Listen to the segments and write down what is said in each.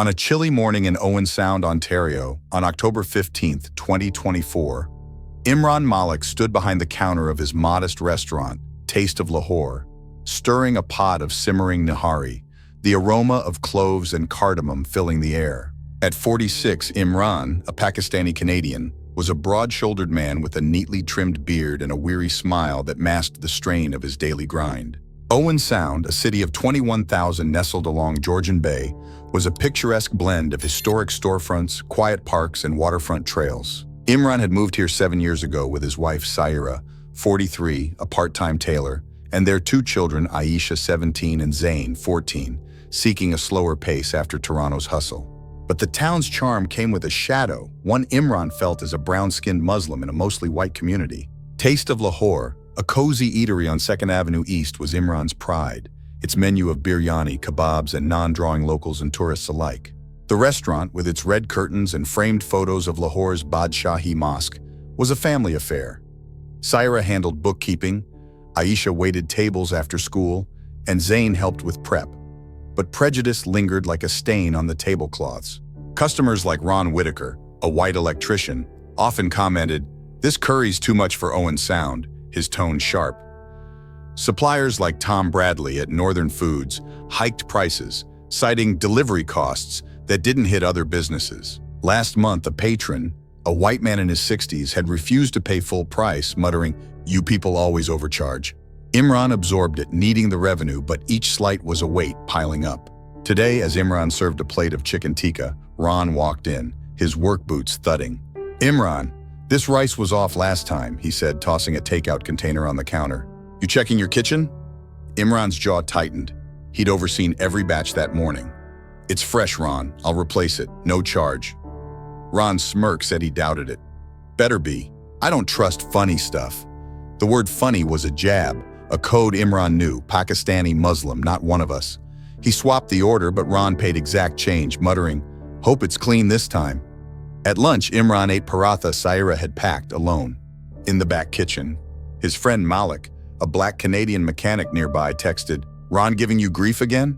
On a chilly morning in Owen Sound, Ontario, on October 15, 2024, Imran Malik stood behind the counter of his modest restaurant, Taste of Lahore, stirring a pot of simmering nihari, the aroma of cloves and cardamom filling the air. At 46, Imran, a Pakistani Canadian, was a broad-shouldered man with a neatly trimmed beard and a weary smile that masked the strain of his daily grind. Owen Sound, a city of 21,000 nestled along Georgian Bay, was a picturesque blend of historic storefronts, quiet parks, and waterfront trails. Imran had moved here 7 years ago with his wife Saira, 43, a part-time tailor, and their 2 children, Aisha, 17, and Zain, 14, seeking a slower pace after Toronto's hustle. But the town's charm came with a shadow, one Imran felt as a brown-skinned Muslim in a mostly white community. Taste of Lahore, a cozy eatery on 2nd Avenue East, was Imran's pride, its menu of biryani, kebabs, and non-drawing locals and tourists alike. The restaurant, with its red curtains and framed photos of Lahore's Badshahi Mosque, was a family affair. Saira handled bookkeeping, Aisha waited tables after school, and Zain helped with prep. But prejudice lingered like a stain on the tablecloths. Customers like Ron Whitaker, a white electrician, often commented, "This curry's too much for Owen Sound," his tone sharp. Suppliers like Tom Bradley at Northern Foods hiked prices, citing delivery costs that didn't hit other businesses. Last month, a patron, a white man in his 60s, had refused to pay full price, muttering, "You people always overcharge." Imran absorbed it, needing the revenue, but each slight was a weight piling up. Today, as Imran served a plate of chicken tikka, Ron walked in, his work boots thudding. "Imran, this rice was off last time," he said, tossing a takeout container on the counter. "You checking your kitchen?" Imran's jaw tightened. He'd overseen every batch that morning. "It's fresh, Ron. I'll replace it. No charge." Ron's smirk said he doubted it. "Better be. I don't trust funny stuff." The word funny was a jab, a code Imran knew, Pakistani Muslim, not one of us. He swapped the order, but Ron paid exact change, muttering, "Hope it's clean this time." At lunch, Imran ate paratha Saira had packed alone. In the back kitchen, his friend Malik, a black Canadian mechanic nearby, texted, "Ron giving you grief again?"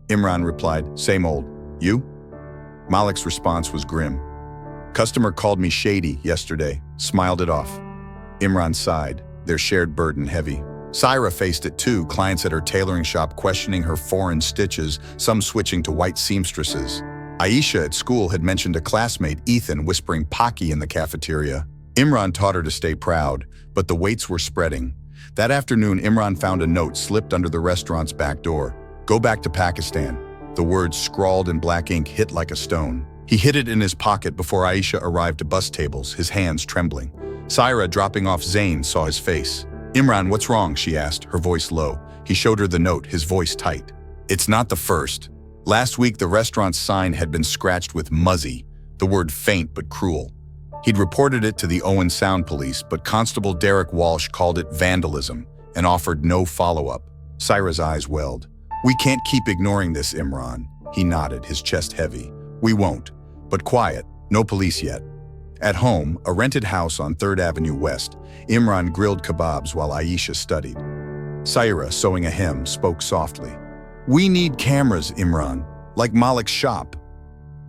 Imran replied, "Same old. You?" Malik's response was grim. "Customer called me shady yesterday," smiled it off. Imran sighed, their shared burden heavy. Saira faced it too, clients at her tailoring shop questioning her foreign stitches, some switching to white seamstresses. Aisha at school had mentioned a classmate, Ethan, whispering Paki in the cafeteria. Imran taught her to stay proud, but the weights were spreading. That afternoon, Imran found a note slipped under the restaurant's back door. "Go back to Pakistan." The words scrawled in black ink hit like a stone. He hid it in his pocket before Aisha arrived to bus tables, his hands trembling. Saira, dropping off Zain, saw his face. "Imran, what's wrong?" she asked, her voice low. He showed her the note, his voice tight. "It's not the first. Last week, the restaurant's sign had been scratched with muzzy, the word faint but cruel. He'd reported it to the Owen Sound police, but Constable Derek Walsh called it vandalism and offered no follow-up." Saira's eyes welled. "We can't keep ignoring this, Imran." He nodded, his chest heavy. "We won't. But quiet, no police yet." At home, a rented house on 3rd Avenue West, Imran grilled kebabs while Aisha studied. Saira, sewing a hem, spoke softly. "We need cameras, Imran, like Malik's shop."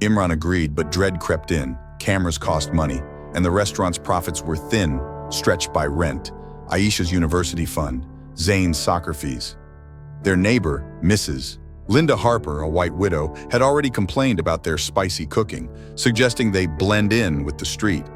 Imran agreed, but dread crept in. Cameras cost money, and the restaurant's profits were thin, stretched by rent, Aisha's university fund, Zain's soccer fees. Their neighbor, Mrs. Linda Harper, a white widow, had already complained about their spicy cooking, suggesting they blend in with the street.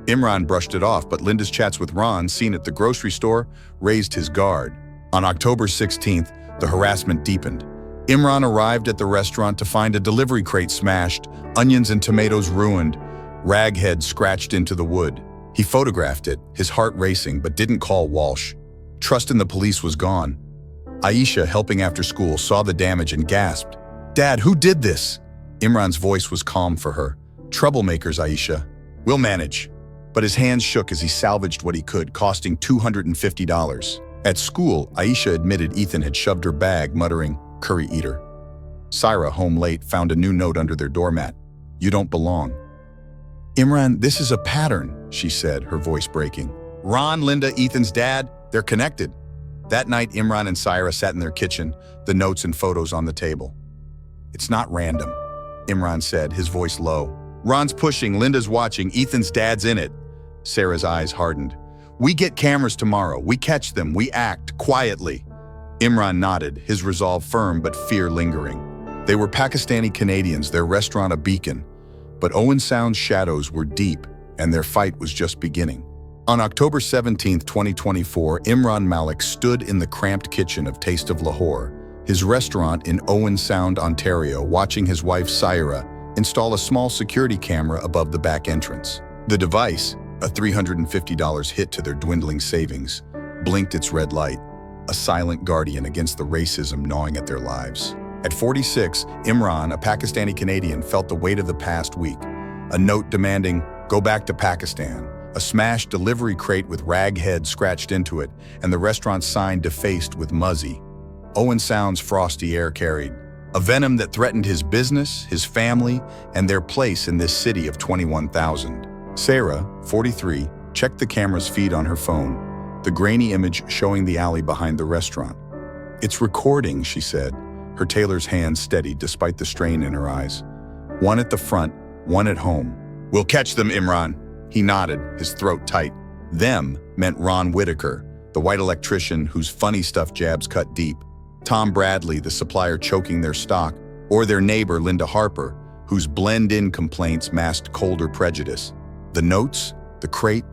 Imran brushed it off, but Linda's chats with Ron, seen at the grocery store, raised his guard. On October 16th, the harassment deepened. Imran arrived at the restaurant to find a delivery crate smashed, onions and tomatoes ruined, ragheads scratched into the wood. He photographed it, his heart racing, but didn't call Walsh. Trust in the police was gone. Aisha, helping after school, saw the damage and gasped, "Dad, who did this?" Imran's voice was calm for her. "Troublemakers, Aisha. We'll manage." But his hands shook as he salvaged what he could, costing $250. At school, Aisha admitted Ethan had shoved her bag, muttering, "Curry eater." Saira, home late, found a new note under their doormat. "You don't belong." "Imran, this is a pattern," she said, her voice breaking. "Ron, Linda, Ethan's dad, they're connected." That night, Imran and Saira sat in their kitchen, the notes and photos on the table. "It's not random." Imran said, his voice low. Ron's pushing, Linda's watching, Ethan's dad's in it. Sarah's eyes hardened. We get cameras tomorrow. We catch them. We act quietly. Imran nodded, his resolve firm but fear lingering. They were Pakistani Canadians, their restaurant a beacon. But Owen Sound's shadows were deep, and their fight was just beginning. On October 17, 2024, Imran Malik stood in the cramped kitchen of Taste of Lahore, his restaurant in Owen Sound, Ontario, watching his wife Saira install a small security camera above the back entrance. The device, a $350 hit to their dwindling savings, blinked its red light, a silent guardian against the racism gnawing at their lives. At 46, Imran, a Pakistani Canadian, felt the weight of the past week. A note demanding, "Go back to Pakistan." A smashed delivery crate with rag head scratched into it, and the restaurant's sign defaced with muzzy. Owen Sound's frosty air carried a venom that threatened his business, his family, and their place in this city of 21,000. Sarah, 43, checked the camera's feed on her phone, the grainy image showing the alley behind the restaurant. "It's recording," she said, her tailor's hand steady despite the strain in her eyes. "One at the front, one at home." "We'll catch them, Imran." He nodded, his throat tight. Them meant Ron Whitaker, the white electrician whose funny stuff jabs cut deep, Tom Bradley, the supplier choking their stock, or their neighbor Linda Harper, whose blend-in complaints masked colder prejudice. The notes, the crate,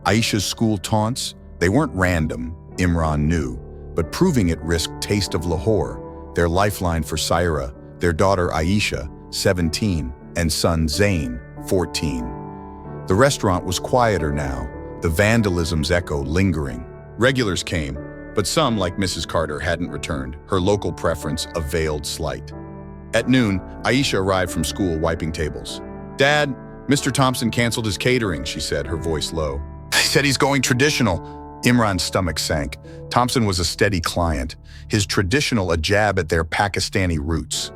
Aisha's school taunts, they weren't random, Imran knew, but proving it risked Taste of Lahore, their lifeline for Saira, their daughter Aisha, 17, and son Zain, 14. The restaurant was quieter now, the vandalism's echo lingering. Regulars came, but some, like Mrs. Carter, hadn't returned, her local preference a veiled slight. At noon, Aisha arrived from school wiping tables. "Dad, Mr. Thompson canceled his catering," she said, her voice low. "He said he's going traditional." Imran's stomach sank. Thompson was a steady client, his traditional a jab at their Pakistani roots.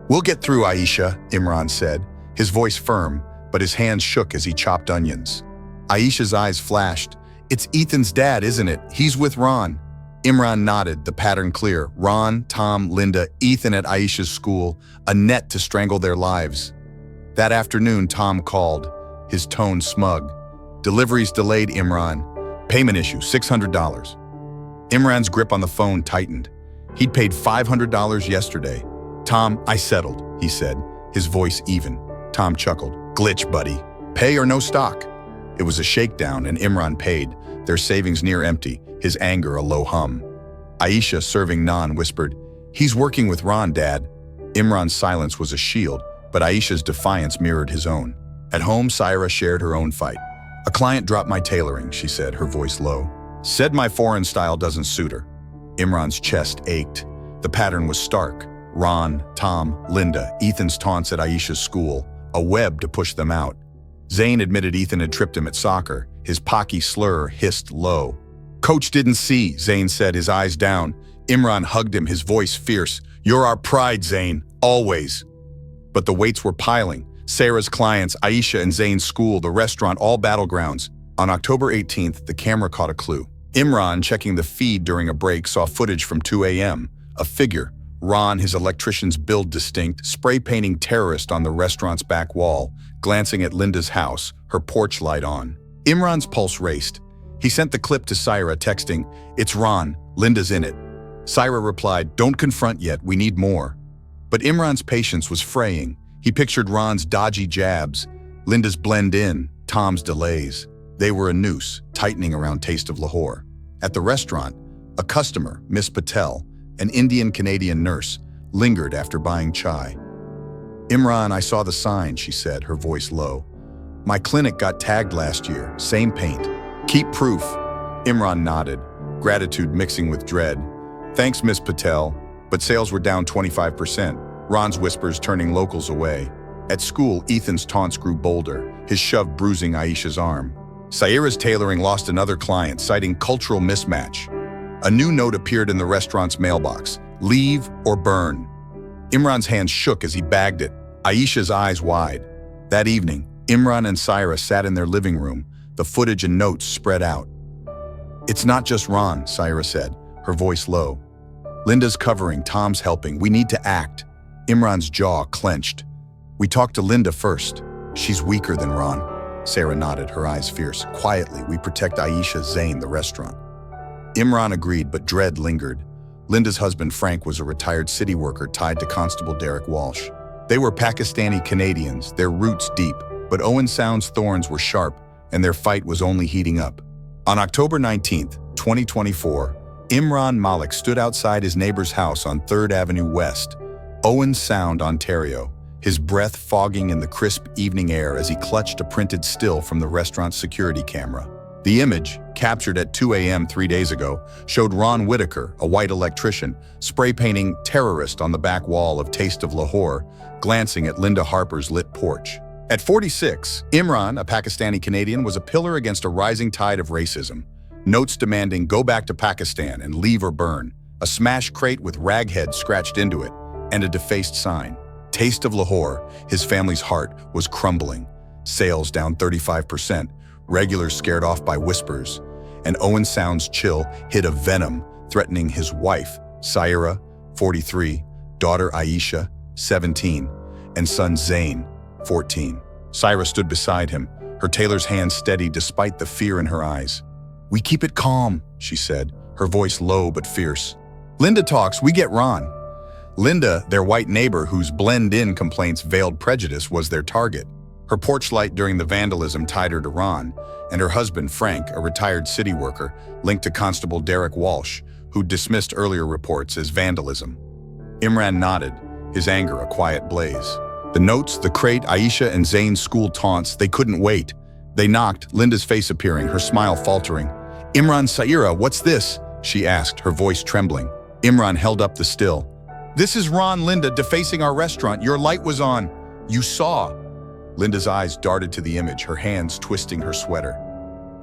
"We'll get through, Aisha," Imran said, his voice firm, but his hands shook as he chopped onions. Aisha's eyes flashed. "It's Ethan's dad, isn't it? He's with Ron." Imran nodded, the pattern clear. Ron, Tom, Linda, Ethan at Aisha's school, a net to strangle their lives. That afternoon, Tom called, his tone smug. "Deliveries delayed, Imran. Payment issue, $600. Imran's grip on the phone tightened. He'd paid $500 yesterday. "Tom, I settled," he said, his voice even. Tom chuckled. "Glitch, buddy. Pay or no stock." It was a shakedown, and Imran paid, their savings near empty, his anger a low hum. Aisha, serving naan, whispered, "He's working with Ron, Dad." Imran's silence was a shield, but Aisha's defiance mirrored his own. At home, Saira shared her own fight. "A client dropped my tailoring," she said, her voice low. "Said my foreign style doesn't suit her." Imran's chest ached. The pattern was stark. Ron, Tom, Linda, Ethan's taunts at Aisha's school, a web to push them out. Zain admitted Ethan had tripped him at soccer. His pocky slur hissed low. "Coach didn't see," Zain said, his eyes down. Imran hugged him, his voice fierce. "You're our pride, Zain, always." But the weights were piling. Sarah's clients, Aisha and Zain's school, the restaurant, all battlegrounds. On October 18th, the camera caught a clue. Imran, checking the feed during a break, saw footage from 2 a.m. A figure, Ron, his electrician's build distinct, spray-painting terrorist on the restaurant's back wall, glancing at Linda's house, her porch light on. Imran's pulse raced. He sent the clip to Saira, texting, "It's Ron, Linda's in it." Saira replied, "Don't confront yet, we need more." But Imran's patience was fraying. He pictured Ron's dodgy jabs, Linda's blend in, Tom's delays. They were a noose, tightening around Taste of Lahore. At the restaurant, a customer, Miss Patel, an Indian-Canadian nurse, lingered after buying chai. "Imran, I saw the sign," she said, her voice low. "My clinic got tagged last year, same paint. Keep proof." Imran nodded, gratitude mixing with dread. "Thanks, Miss Patel," but sales were down 25%, Ron's whispers turning locals away. At school, Ethan's taunts grew bolder, his shove bruising Aisha's arm. Saira's tailoring lost another client, citing cultural mismatch. A new note appeared in the restaurant's mailbox, "Leave or burn." Imran's hands shook as he bagged it, Aisha's eyes wide. That evening, Imran and Saira sat in their living room, the footage and notes spread out. "It's not just Ron," Saira said, her voice low. "Linda's covering, Tom's helping, we need to act." Imran's jaw clenched. We talked to Linda first. She's weaker than Ron. Sarah nodded, her eyes fierce. Quietly, we protect Aisha, Zain, the restaurant. Imran agreed, but dread lingered. Linda's husband, Frank, was a retired city worker tied to Constable Derek Walsh. They were Pakistani Canadians, their roots deep, but Owen Sound's thorns were sharp, and their fight was only heating up. On October 19, 2024, Imran Malik stood outside his neighbor's house on 3rd Avenue West, Owen Sound, Ontario, his breath fogging in the crisp evening air as he clutched a printed still from the restaurant's security camera. The image, captured at 2 a.m. 3 days ago, showed Ron Whitaker, a white electrician, spray painting "terrorist" on the back wall of Taste of Lahore, glancing at Linda Harper's lit porch. At 46, Imran, a Pakistani Canadian, was a pillar against a rising tide of racism. Notes demanding "go back to Pakistan and leave or burn," a smashed crate with raghead scratched into it, and a defaced sign. Taste of Lahore, his family's heart, was crumbling. Sales down 35%, regulars scared off by whispers, and Owen Sound's chill hid a venom threatening his wife, Saira, 43, daughter Aisha, 17, and son Zain, 14. Saira stood beside him, her tailor's hand steady despite the fear in her eyes. "We keep it calm," she said, her voice low but fierce. "Linda talks, we get Ron." Linda, their white neighbor whose blend-in complaints veiled prejudice, was their target. Her porch light during the vandalism tied her to Ron, and her husband, Frank, a retired city worker, linked to Constable Derek Walsh, who dismissed earlier reports as vandalism. Imran nodded, his anger a quiet blaze. The notes, the crate, Aisha and Zain's school taunts, they couldn't wait. They knocked, Linda's face appearing, her smile faltering. "Imran, Saira, what's this?" she asked, her voice trembling. Imran held up the still. "This is Ron, Linda, defacing our restaurant. Your light was on. You saw." Linda's eyes darted to the image, her hands twisting her sweater.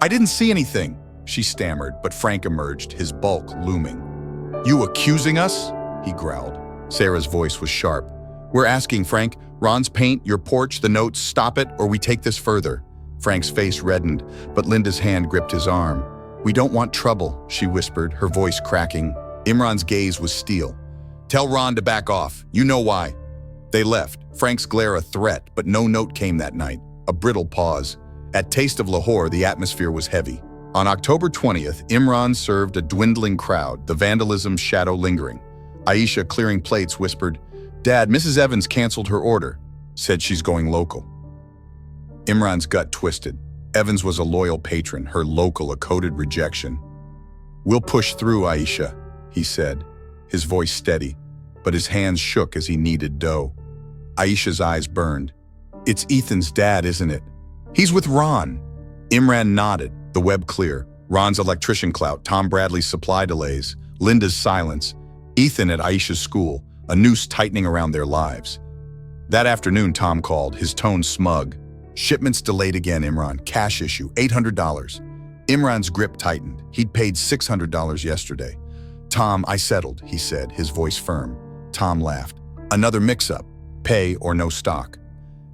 "I didn't see anything," she stammered, but Frank emerged, his bulk looming. "You accusing us?" he growled. Sarah's voice was sharp. "We're asking, Frank. Ron's paint, your porch, the notes, stop it or we take this further." Frank's face reddened, but Linda's hand gripped his arm. "We don't want trouble," she whispered, her voice cracking. Imran's gaze was steel. "Tell Ron to back off. You know why." They left, Frank's glare a threat, but no note came that night. A brittle pause. At Taste of Lahore, the atmosphere was heavy. On October 20th, Imran served a dwindling crowd, the vandalism's shadow lingering. Aisha, clearing plates, whispered, "Dad, Mrs. Evans canceled her order. Said she's going local." Imran's gut twisted. Evans was a loyal patron, her local a coded rejection. "We'll push through, Aisha," he said, his voice steady, but his hands shook as he kneaded dough. Aisha's eyes burned. "It's Ethan's dad, isn't it? He's with Ron." Imran nodded, the web clear. Ron's electrician clout, Tom Bradley's supply delays, Linda's silence, Ethan at Aisha's school, a noose tightening around their lives. That afternoon, Tom called, his tone smug. "Shipments delayed again, Imran. Cash issue, $800. Imran's grip tightened. He'd paid $600 yesterday. "Tom, I settled," he said, his voice firm. Tom laughed. "Another mix-up. Pay or no stock."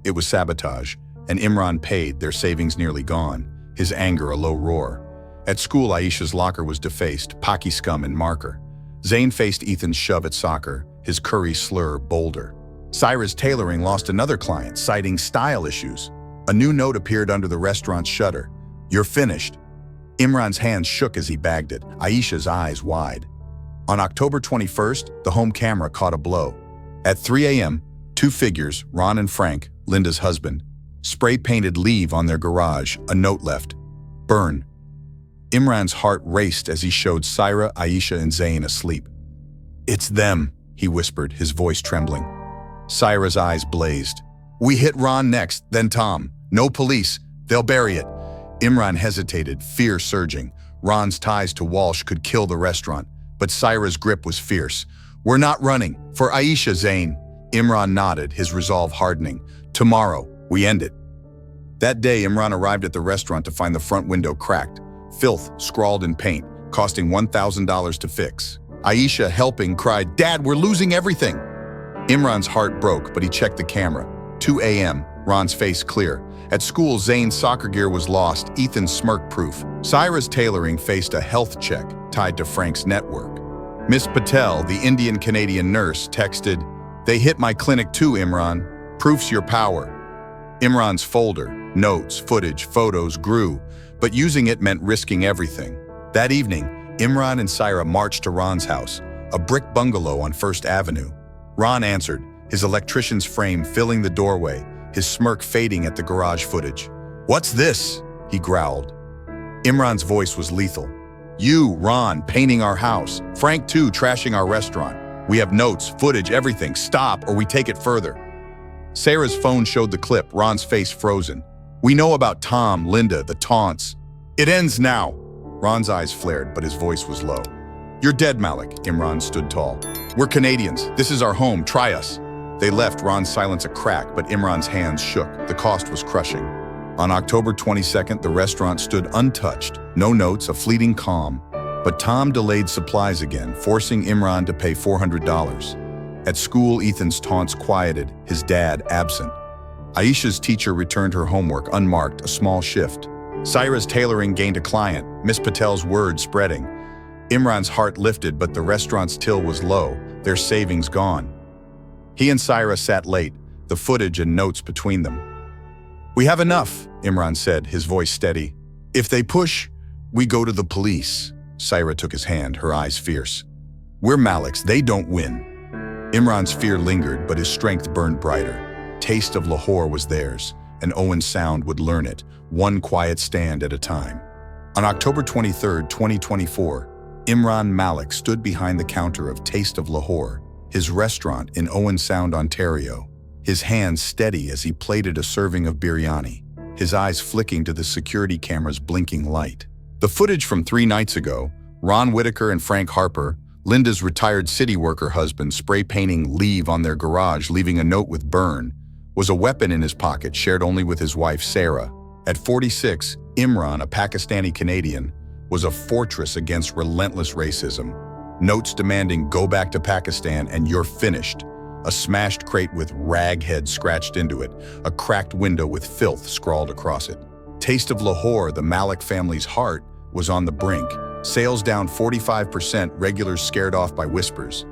It was sabotage, and Imran paid, their savings nearly gone, his anger a low roar. At school, Aisha's locker was defaced, Paki scum and marker. Zain faced Ethan's shove at soccer, his curry slur bolder. Saira's tailoring lost another client, citing style issues. A new note appeared under the restaurant's shutter. "You're finished." Imran's hands shook as he bagged it, Aisha's eyes wide. On October 21st, the home camera caught a blow. At 3 a.m., two figures, Ron and Frank, Linda's husband, spray-painted "leave" on their garage, a note left, "burn." Imran's heart raced as he showed Saira, Aisha, and Zain asleep. "It's them," he whispered, his voice trembling. Saira's eyes blazed. "We hit Ron next, then Tom. No police. They'll bury it." Imran hesitated, fear surging. Ron's ties to Walsh could kill the restaurant, but Saira's grip was fierce. "We're not running. For Aisha, Zain." Imran nodded, his resolve hardening. "Tomorrow, we end it." That day, Imran arrived at the restaurant to find the front window cracked, filth scrawled in paint, costing $1,000 to fix. Aisha, helping, cried, "Dad, we're losing everything." Imran's heart broke, but he checked the camera. 2 a.m., Ron's face clear. At school, Zain's soccer gear was lost, Ethan's smirk-proof. Saira's tailoring faced a health check tied to Frank's network. Miss Patel, the Indian-Canadian nurse, texted, "They hit my clinic too, Imran." Proof's your power. Imran's folder, notes, footage, photos grew, but using it meant risking everything. That evening, Imran and Saira marched to Ron's house, a brick bungalow on First Avenue. Ron answered, his electrician's frame filling the doorway, his smirk fading at the garage footage. "What's this?" he growled. Imran's voice was lethal. "You, Ron, painting our house. Frank, too, trashing our restaurant. We have notes, footage, everything. Stop, or we take it further." Sarah's phone showed the clip, Ron's face frozen. "We know about Tom, Linda, the taunts. It ends now." Ron's eyes flared, but his voice was low. "You're dead, Malik." Imran stood tall. "We're Canadians. This is our home. Try us." They left, Ron's silence a crack, but Imran's hands shook. The cost was crushing. On October 22nd, the restaurant stood untouched. No notes, a fleeting calm. But Tom delayed supplies again, forcing Imran to pay $400. At school, Ethan's taunts quieted, his dad absent. Aisha's teacher returned her homework unmarked, a small shift. Saira's tailoring gained a client, Miss Patel's words spreading. Imran's heart lifted, but the restaurant's till was low, their savings gone. He and Saira sat late, the footage and notes between them. "We have enough," Imran said, his voice steady. "If they push, we go to the police." Saira took his hand, her eyes fierce. "We're Malik's, they don't win." Imran's fear lingered, but his strength burned brighter. Taste of Lahore was theirs, and Owen Sound would learn it, one quiet stand at a time. On October 23, 2024, Imran Malik stood behind the counter of Taste of Lahore, his restaurant in Owen Sound, Ontario, his hands steady as he plated a serving of biryani, his eyes flicking to the security camera's blinking light. The footage from 3 nights ago, Ron Whitaker and Frank Harper, Linda's retired city worker husband, spray painting "Leave" on their garage, leaving a note with "Burn," was a weapon in his pocket shared only with his wife, Sarah. At 46, Imran, a Pakistani Canadian, was a fortress against relentless racism. Notes demanding "Go back to Pakistan and you're finished." A smashed crate with "Raghead" scratched into it, a cracked window with "Filth" scrawled across it. Taste of Lahore, the Malik family's heart, was on the brink. Sales down 45%, regulars scared off by whispers.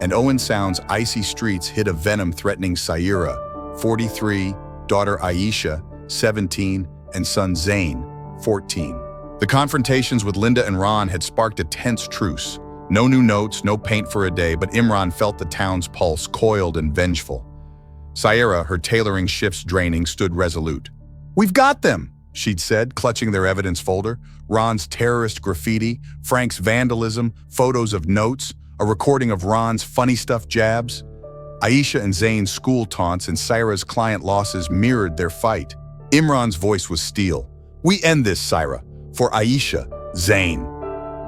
And Owen Sound's icy streets hid a venom threatening Saira, 43, daughter Aisha, 17, and son Zain, 14. The confrontations with Linda and Ron had sparked a tense truce. No new notes, no paint for a day, but Imran felt the town's pulse, coiled and vengeful. Saira, her tailoring shifts draining, stood resolute. "We've got them," she'd said, clutching their evidence folder. Ron's terrorist graffiti, Frank's vandalism, photos of notes, a recording of Ron's funny stuff jabs. Aisha and Zain's school taunts and Saira's client losses mirrored their fight. Imran's voice was steel. "We end this, Saira, for Aisha, Zain."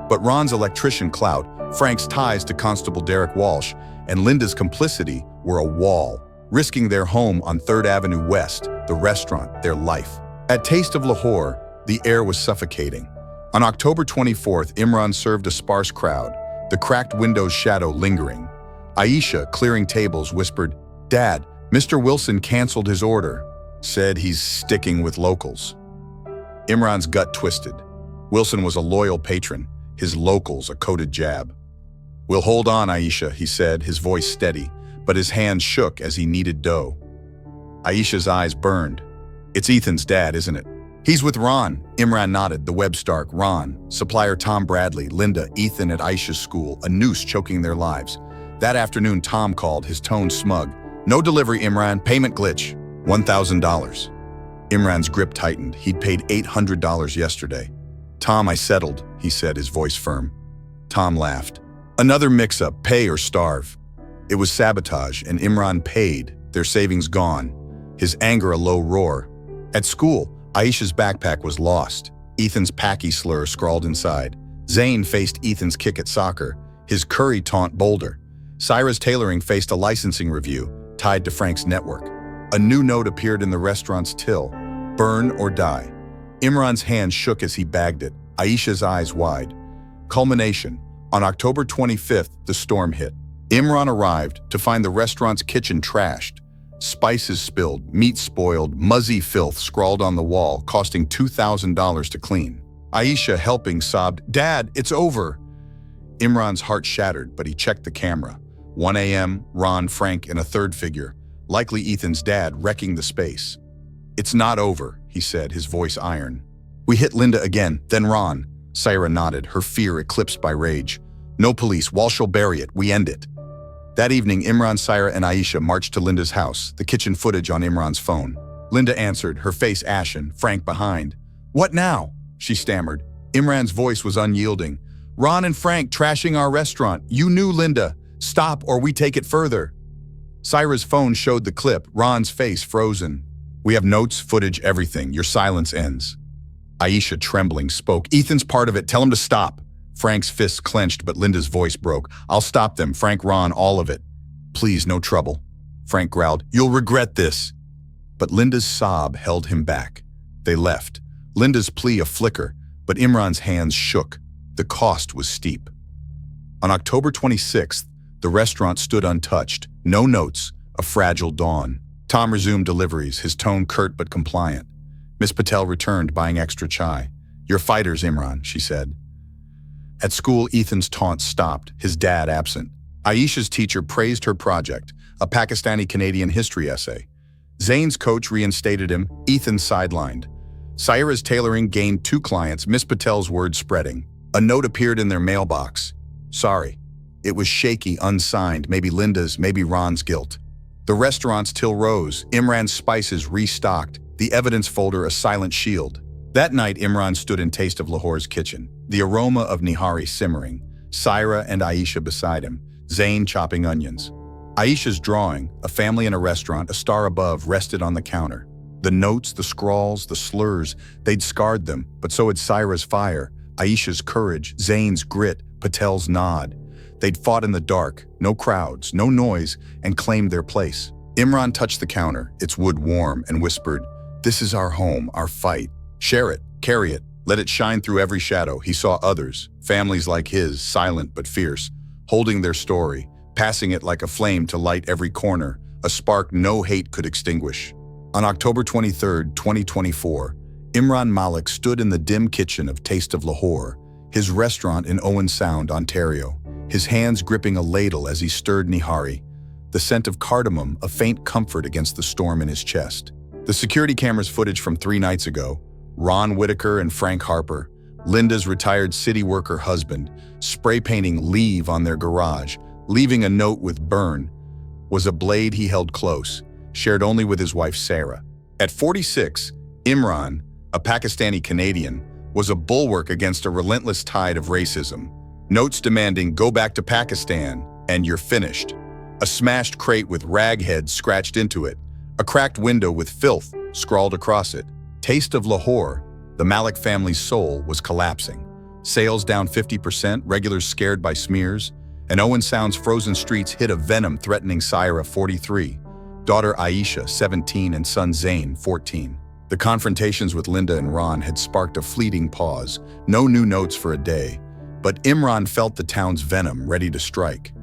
But Ron's electrician clout, Frank's ties to Constable Derek Walsh, and Linda's complicity were a wall, risking their home on 3rd Avenue West, the restaurant, their life. At Taste of Lahore, the air was suffocating. On October 24th, Imran served a sparse crowd, the cracked window's shadow lingering. Aisha, clearing tables, whispered, "Dad, Mr. Wilson canceled his order. Said he's sticking with locals." Imran's gut twisted. Wilson was a loyal patron, his locals a coded jab. "We'll hold on, Aisha," he said, his voice steady, but his hands shook as he kneaded dough. Aisha's eyes burned. "It's Ethan's dad, isn't it?" "He's with Ron." Imran nodded, the web stark. Ron, supplier Tom Bradley, Linda, Ethan at Aisha's school, a noose choking their lives. That afternoon, Tom called, his tone smug. "No delivery, Imran, payment glitch, $1,000. Imran's grip tightened. He'd paid $800 yesterday. "Tom, I settled," he said, his voice firm. Tom laughed. "Another mix-up, pay or starve." It was sabotage, and Imran paid, their savings gone, his anger a low roar. At school, Aisha's backpack was lost, Ethan's packy slur scrawled inside. Zain faced Ethan's kick at soccer, his curry taunt bolder. Saira's tailoring faced a licensing review, tied to Frank's network. A new note appeared in the restaurant's till, "Burn or die." Imran's hand shook as he bagged it, Aisha's eyes wide. Culmination. On October 25th, the storm hit. Imran arrived to find the restaurant's kitchen trashed. Spices spilled, meat spoiled, muzzy filth scrawled on the wall, costing $2,000 to clean. Aisha, helping, sobbed, "Dad, it's over." Imran's heart shattered, but he checked the camera. 1 a.m., Ron, Frank, and a third figure. likely Ethan's dad, wrecking the space. "It's not over," he said, his voice iron. "We hit Linda again, then Ron." Syra nodded, her fear eclipsed by rage. "No police, Walsh'll bury it, we end it." That evening, Imran, Syra, and Aisha marched to Linda's house, the kitchen footage on Imran's phone. Linda answered, her face ashen, Frank behind. "What now?" she stammered. Imran's voice was unyielding. "Ron and Frank trashing our restaurant. You knew, Linda. Stop or we take it further." Syra's phone showed the clip, Ron's face frozen. "We have notes, footage, everything. Your silence ends." Aisha, trembling, spoke. "Ethan's part of it. Tell him to stop." Frank's fists clenched, but Linda's voice broke. "I'll stop them. Frank, Ron, all of it." "Please, no trouble." Frank growled. "You'll regret this." But Linda's sob held him back. They left. Linda's plea a flicker, but Imran's hands shook. The cost was steep. On October 26th, the restaurant stood untouched. No notes, a fragile dawn. Tom resumed deliveries, his tone curt but compliant. Miss Patel returned, buying extra chai. "You're fighters, Imran," she said. At school, Ethan's taunts stopped, his dad absent. Aisha's teacher praised her project, a Pakistani-Canadian history essay. Zane's coach reinstated him, Ethan sidelined. Syra's tailoring gained 2 clients, Miss Patel's word spreading. A note appeared in their mailbox. "Sorry." It was shaky, unsigned, maybe Linda's, maybe Ron's guilt. The restaurant's till rose, Imran's spices restocked, the evidence folder a silent shield. That night, Imran stood in Taste of Lahore's kitchen, the aroma of nihari simmering, Syra and Aisha beside him, Zane chopping onions. Aisha's drawing, a family in a restaurant, a star above, rested on the counter. The notes, the scrawls, the slurs, they'd scarred them, but so had Syra's fire, Aisha's courage, Zane's grit, Patel's nod. They'd fought in the dark, no crowds, no noise, and claimed their place. Imran touched the counter, its wood warm, and whispered, "This is our home, our fight. Share it, carry it, let it shine through every shadow." He saw others, families like his, silent but fierce, holding their story, passing it like a flame to light every corner, a spark no hate could extinguish. On October 23, 2024, Imran Malik stood in the dim kitchen of Taste of Lahore, his restaurant in Owen Sound, Ontario, his hands gripping a ladle as he stirred nihari, the scent of cardamom a faint comfort against the storm in his chest. The security camera's footage from 3 nights ago, Ron Whitaker and Frank Harper, Linda's retired city worker husband, spray painting "Leave" on their garage, leaving a note with "Burn," was a blade he held close, shared only with his wife Sarah. At 46, Imran, a Pakistani Canadian, was a bulwark against a relentless tide of racism. Notes demanding "Go back to Pakistan" and "You're finished." A smashed crate with "Raghead" scratched into it, a cracked window with "Filth" scrawled across it. Taste of Lahore, the Malik family's soul, was collapsing. Sales down 50%, regulars scared by smears, and Owen Sound's frozen streets hid a venom threatening Syra, 43, daughter Aisha, 17, and son Zane, 14. The confrontations with Linda and Ron had sparked a fleeting pause, no new notes for a day, but Imran felt the town's venom ready to strike.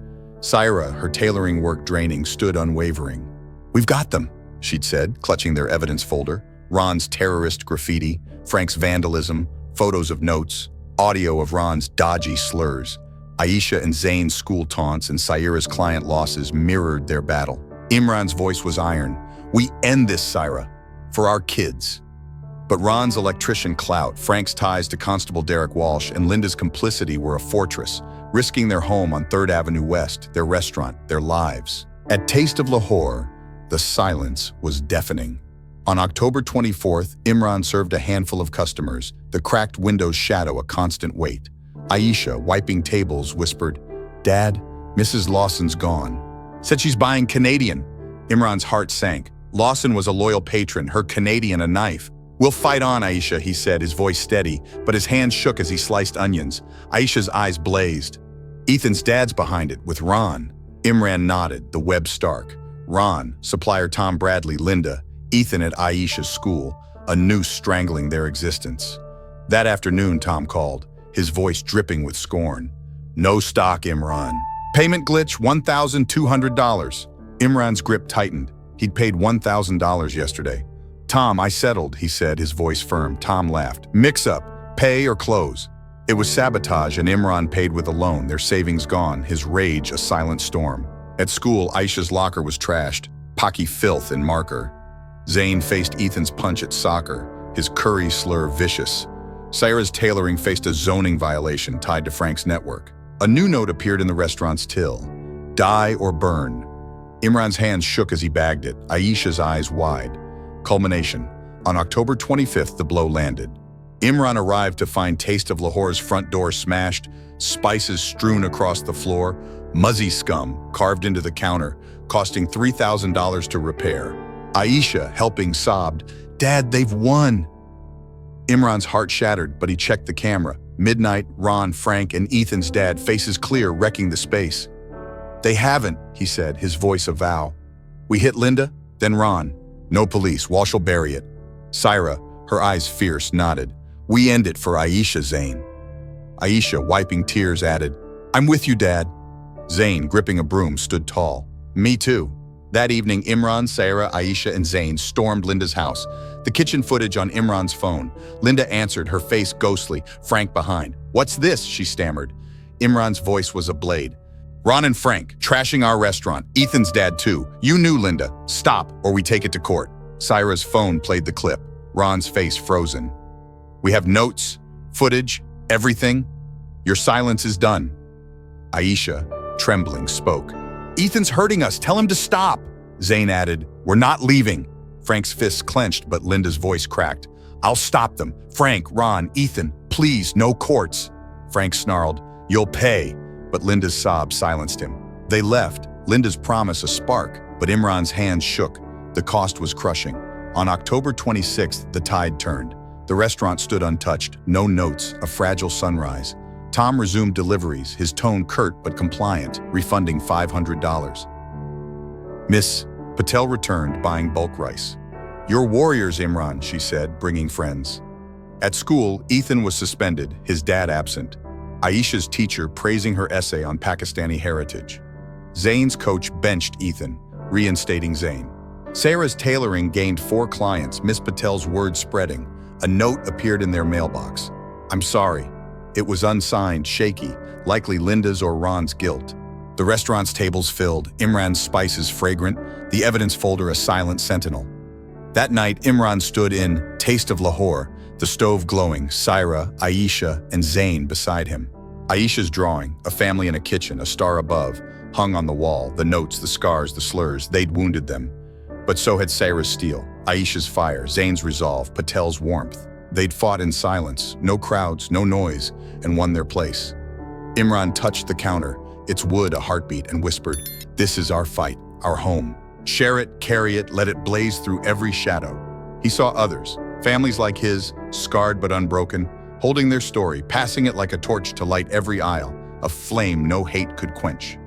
Syra, her tailoring work draining, stood unwavering. "We've got them," she'd said, clutching their evidence folder. Ron's terrorist graffiti, Frank's vandalism, photos of notes, audio of Ron's dodgy slurs. Aisha and Zane's school taunts and Syra's client losses mirrored their battle. Imran's voice was iron. "We end this, Syra, for our kids." But Ron's electrician clout, Frank's ties to Constable Derek Walsh, and Linda's complicity were a fortress, risking their home on 3rd Avenue West, their restaurant, their lives. At Taste of Lahore, the silence was deafening. On October 24th, Imran served a handful of customers, the cracked window's shadow a constant weight. Aisha, wiping tables, whispered, "Dad, Mrs. Lawson's gone. Said she's buying Canadian." Imran's heart sank. Lawson was a loyal patron, her Canadian a knife. "We'll fight on, Aisha," he said, his voice steady, but his hands shook as he sliced onions. Aisha's eyes blazed. "Ethan's dad's behind it, with Ron." Imran nodded, the web stark. Ron, supplier Tom Bradley, Linda, Ethan at Aisha's school, a noose strangling their existence. That afternoon, Tom called, his voice dripping with scorn. "No stock, Imran. Payment glitch, $1,200. Imran's grip tightened. He'd paid $1,000 yesterday. "Tom, I settled," he said, his voice firm. Tom laughed. "Mix-up, pay or close." It was sabotage, and Imran paid with a loan, their savings gone, his rage a silent storm. At school, Aisha's locker was trashed. Pocky filth in marker. Zayn faced Ethan's punch at soccer, his curry slur vicious. Saira's tailoring faced a zoning violation tied to Frank's network. A new note appeared in the restaurant's till. Die or burn. Imran's hands shook as he bagged it, Aisha's eyes wide. Culmination. On October 25th, the blow landed. Imran arrived to find Taste of Lahore's front door smashed, spices strewn across the floor, muzzy scum carved into the counter, costing $3,000 to repair. Aisha, helping, sobbed, "Dad, they've won!" Imran's heart shattered, but he checked the camera. Midnight, Ron, Frank, and Ethan's dad, faces clear, wrecking the space. "They haven't," he said, his voice a vow. "We hit Linda, then Ron. No police, Walsh'll bury it." Saira, her eyes fierce, nodded. "We end it for Aisha, Zayn." Aisha, wiping tears, added, "I'm with you, Dad." Zayn, gripping a broom, stood tall. "Me too." That evening, Imran, Saira, Aisha, and Zayn stormed Linda's house. The kitchen footage on Imran's phone. Linda answered, her face ghostly, Frank behind. "What's this?" she stammered. Imran's voice was a blade. "Ron and Frank, trashing our restaurant. Ethan's dad too. You knew, Linda. Stop, or we take it to court." Saira's phone played the clip. Ron's face frozen. "We have notes, footage, everything. Your silence is done." Aisha, trembling, spoke. "Ethan's hurting us. Tell him to stop." Zayn added, "We're not leaving." Frank's fists clenched, but Linda's voice cracked. "I'll stop them. Frank, Ron, Ethan, please, no courts." Frank snarled, "You'll pay." But Linda's sob silenced him. They left, Linda's promise a spark, but Imran's hands shook. The cost was crushing. On October 26th, the tide turned. The restaurant stood untouched, no notes, a fragile sunrise. Tom resumed deliveries, his tone curt but compliant, refunding $500. Miss Patel returned, buying bulk rice. "You're warriors, Imran," she said, bringing friends. At school, Ethan was suspended, his dad absent. Aisha's teacher praising her essay on Pakistani heritage. Zayn's coach benched Ethan, reinstating Zayn. Saira's tailoring gained 4 clients, Miss Patel's word spreading. A note appeared in their mailbox. "I'm sorry." It was unsigned, shaky, likely Linda's or Ron's guilt. The restaurant's tables filled, Imran's spices fragrant, the evidence folder a silent sentinel. That night, Imran stood in Taste of Lahore, the stove glowing, Saira, Aisha, and Zayn beside him. Aisha's drawing, a family in a kitchen, a star above, hung on the wall, the notes, the scars, the slurs, they'd wounded them. But so had Saira's steel, Aisha's fire, Zayn's resolve, Patel's warmth. They'd fought in silence, no crowds, no noise, and won their place. Imran touched the counter, its wood a heartbeat, and whispered, "This is our fight, our home. Share it, carry it, let it blaze through every shadow." He saw others, families like his, scarred but unbroken, holding their story, passing it like a torch to light every aisle, a flame no hate could quench.